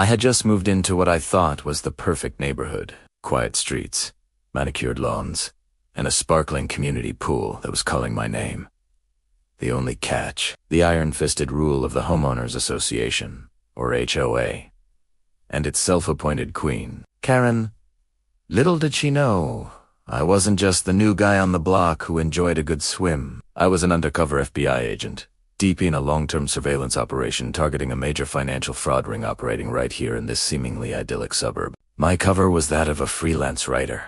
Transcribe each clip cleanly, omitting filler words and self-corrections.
I had just moved into what I thought was the perfect neighborhood. Quiet streets, manicured lawns, and a sparkling community pool that was calling my name. The only catch, the iron-fisted rule of the Homeowners Association, or HOA, and its self-appointed queen, Karen. Little did she know, I wasn't just the new guy on the block who enjoyed a good swim. I was an undercover FBI agent, deep in a long-term surveillance operation targeting a major financial fraud ring operating right here in this seemingly idyllic suburb. My cover was that of a freelance writer,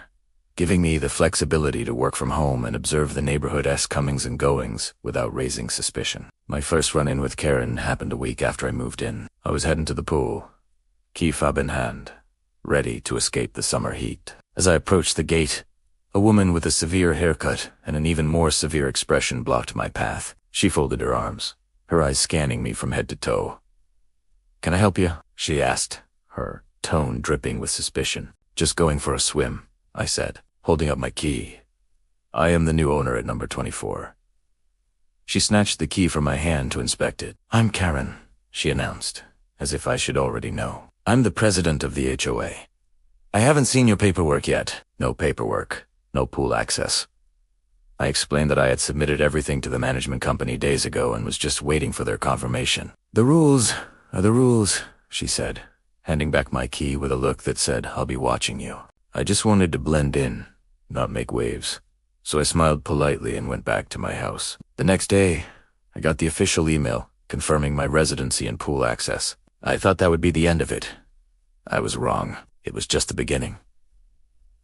giving me the flexibility to work from home and observe the neighborhood's comings and goings without raising suspicion. My first run-in with Karen happened a week after I moved in. I was heading to the pool, key fob in hand, ready to escape the summer heat. As I approached the gate, a woman with a severe haircut and an even more severe expression blocked my path. She folded her arms, her eyes scanning me from head to toe. "Can I help you?" she asked, her tone dripping with suspicion. "Just going for a swim," I said, holding up my key. "I am the new owner at number 24. She snatched the key from my hand to inspect it. "I'm Karen," she announced, as if I should already know. "I'm the president of the HOA. I haven't seen your paperwork yet." "No paperwork, no pool access." I explained that I had submitted everything to the management company days ago and was just waiting for their confirmation. "The rules are the rules," she said, handing back my key with a look that said, "I'll be watching you." I just wanted to blend in, not make waves, so I smiled politely and went back to my house. The next day, I got the official email confirming my residency and pool access. I thought that would be the end of it. I was wrong. It was just the beginning.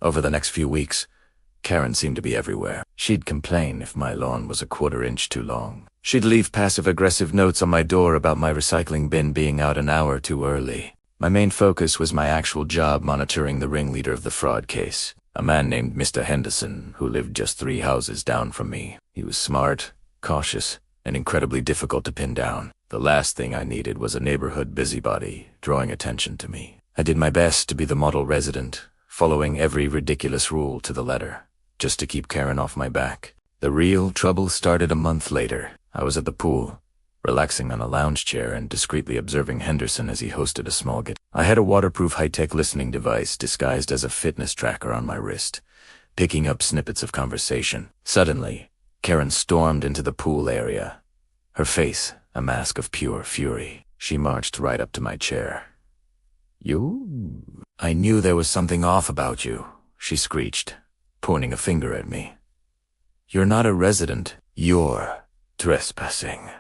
Over the next few weeks, Karen seemed to be everywhere. She'd complain if my lawn was a quarter-inch too long. She'd leave passive-aggressive notes on my door about my recycling bin being out an hour too early. My main focus was my actual job monitoring the ringleader of the fraud case, a man named Mr. Henderson, who lived just 3 houses down from me. He was smart, cautious, and incredibly difficult to pin down. The last thing I needed was a neighborhood busybody drawing attention to me. I did my best to be the model resident, following every ridiculous rule to the letter, just to keep Karen off my back. The real trouble started a month later. I was at the pool, relaxing on a lounge chair and discreetly observing Henderson as he hosted a small get. I had a waterproof high-tech listening device disguised as a fitness tracker on my wrist, picking up snippets of conversation. Suddenly, Karen stormed into the pool area, her face a mask of pure fury. She marched right up to my chair. "You? I knew there was something off about you," she screeched, pointing a finger at me. "You're not a resident. You're trespassing."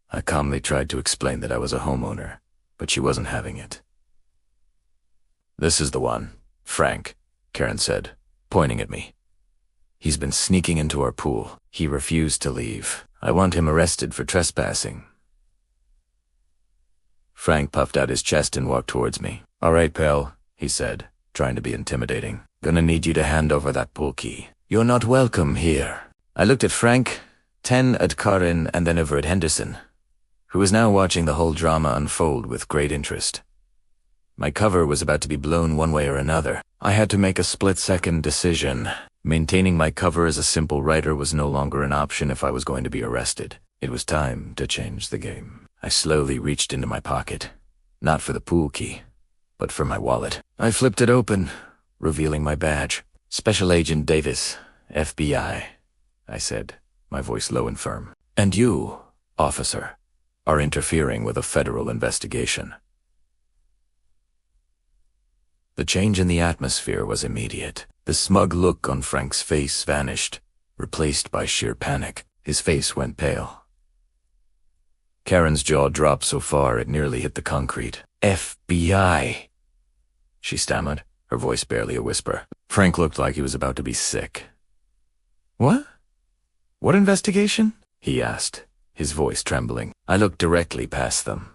I calmly tried to explain that I was a homeowner, but she wasn't having it. "This is the one, Frank," Karen said, pointing at me. "He's been sneaking into our pool. He refused to leave. I want him arrested for trespassing." Frank puffed out his chest and walked towards me. "All right, pal," he said, trying to be intimidating. "Gonna need you to hand over that pool key. You're not welcome here." I looked at Frank, 10 at Karen, and then over at Henderson, who was now watching the whole drama unfold with great interest. My cover was about to be blown one way or another. I had to make a split-second decision. Maintaining my cover as a simple writer was no longer an option if I was going to be arrested. It was time to change the game. I slowly reached into my pocket, not for the pool key, but for my wallet. I flipped it open, revealing my badge. "Special Agent Davis, FBI," I said, my voice low and firm. "And you, officer, are interfering with a federal investigation." The change in the atmosphere was immediate. The smug look on Frank's face vanished, replaced by sheer panic. His face went pale. Karen's jaw dropped so far it nearly hit the concrete. "FBI," she stammered, her voice barely a whisper. Frank looked like he was about to be sick. "What? What investigation?" he asked, his voice trembling. I looked directly past them,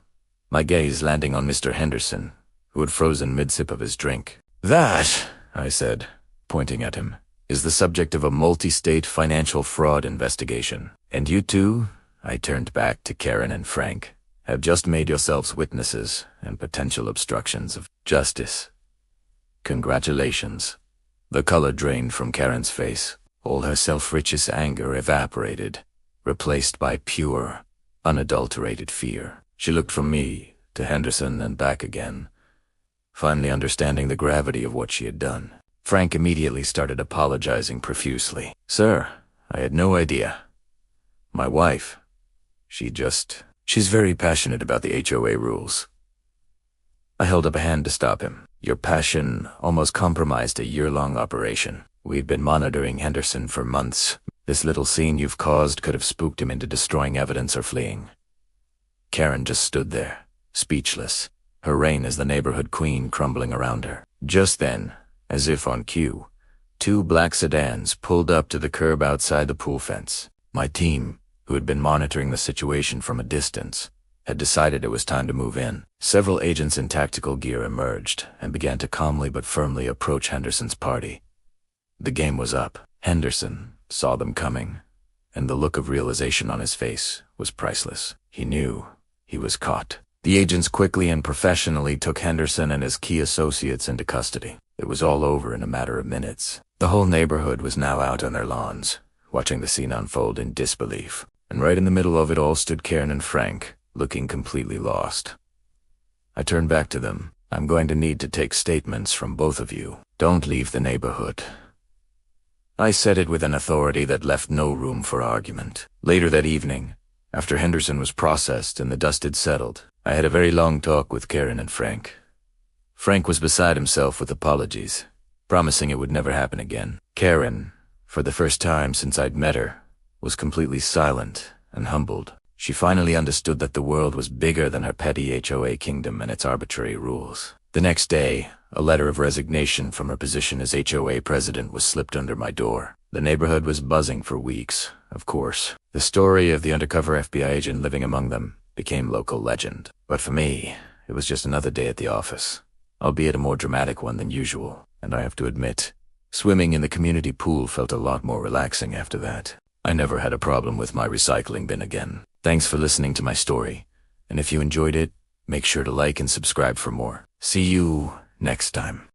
my gaze landing on Mr. Henderson, who had frozen mid-sip of his drink. "That," I said, pointing at him, "is the subject of a multi-state financial fraud investigation. And you two," I turned back to Karen and Frank, "have just made yourselves witnesses and potential obstructions of justice. Congratulations." The color drained from Karen's face. All her self-righteous anger evaporated, replaced by pure, unadulterated fear. She looked from me to Henderson and back again, finally understanding the gravity of what she had done. Frank immediately started apologizing profusely. "Sir, I had no idea. My wife, she's very passionate about the HOA rules." I held up a hand to stop him. "Your passion almost compromised a year-long operation. We've been monitoring Henderson for months. This little scene you've caused could have spooked him into destroying evidence or fleeing." Karen just stood there, speechless, her reign as the neighborhood queen crumbling around her. Just then, as if on cue, 2 black sedans pulled up to the curb outside the pool fence. My team, who had been monitoring the situation from a distance, had decided it was time to move in. Several agents in tactical gear emerged and began to calmly but firmly approach Henderson's party. The game was up. Henderson saw them coming, and the look of realization on his face was priceless. He knew he was caught. The agents quickly and professionally took Henderson and his key associates into custody. It was all over in a matter of minutes. The whole neighborhood was now out on their lawns, watching the scene unfold in disbelief. And right in the middle of it all stood Karen and Frank, looking completely lost. I turned back to them. "I'm going to need to take statements from both of you. Don't leave the neighborhood." I said it with an authority that left no room for argument. Later that evening, after Henderson was processed and the dust had settled, I had a very long talk with Karen and Frank. Frank was beside himself with apologies, promising it would never happen again. Karen, for the first time since I'd met her, was completely silent and humbled. She finally understood that the world was bigger than her petty HOA kingdom and its arbitrary rules. The next day, a letter of resignation from her position as HOA president was slipped under my door. The neighborhood was buzzing for weeks, of course. The story of the undercover FBI agent living among them became local legend. But for me, it was just another day at the office, albeit a more dramatic one than usual. And I have to admit, swimming in the community pool felt a lot more relaxing after that. I never had a problem with my recycling bin again. Thanks for listening to my story, and if you enjoyed it, make sure to like and subscribe for more. See you next time.